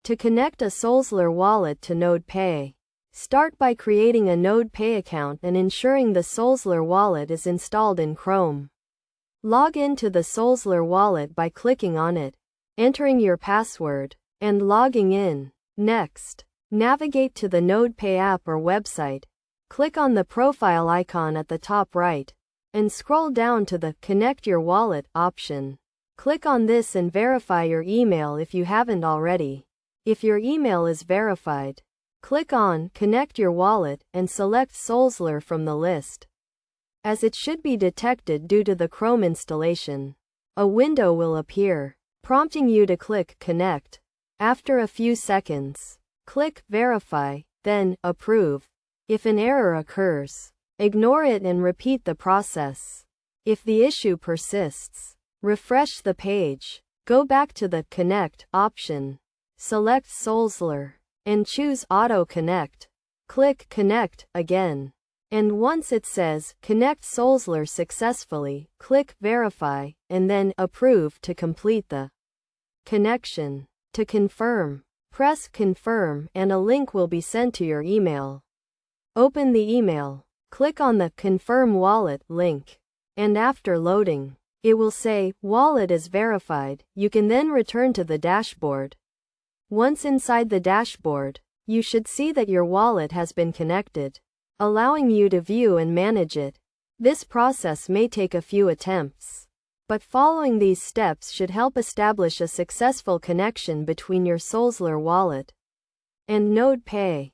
To connect a Solflare wallet to Nodepay, start by creating a Nodepay account and ensuring the Solflare wallet is installed in Chrome. Log into the Solflare wallet by clicking on it, entering your password, and logging in. Next, navigate to the Nodepay app or website. Click on the profile icon at the top right, and scroll down to the Connect Your Wallet option. Click on this and verify your email if you haven't already. If your email is verified, click on Connect Your Wallet and select Solflare from the list, as it should be detected due to the Chrome installation. A window will appear, prompting you to click Connect. After a few seconds, click Verify, then Approve. If an error occurs, ignore it and repeat the process. If the issue persists, refresh the page. Go back to the Connect option. Select Solflare and choose Auto Connect. Click Connect again. And once it says Connect Solflare successfully, click Verify and then Approve to complete the connection. To confirm, press Confirm and a link will be sent to your email. Open the email, click on the Confirm Wallet link, and after loading, it will say Wallet is verified. You can then return to the dashboard. Once inside the dashboard, you should see that your wallet has been connected, allowing you to view and manage it. This process may take a few attempts, but following these steps should help establish a successful connection between your Solflare wallet and Nodepay.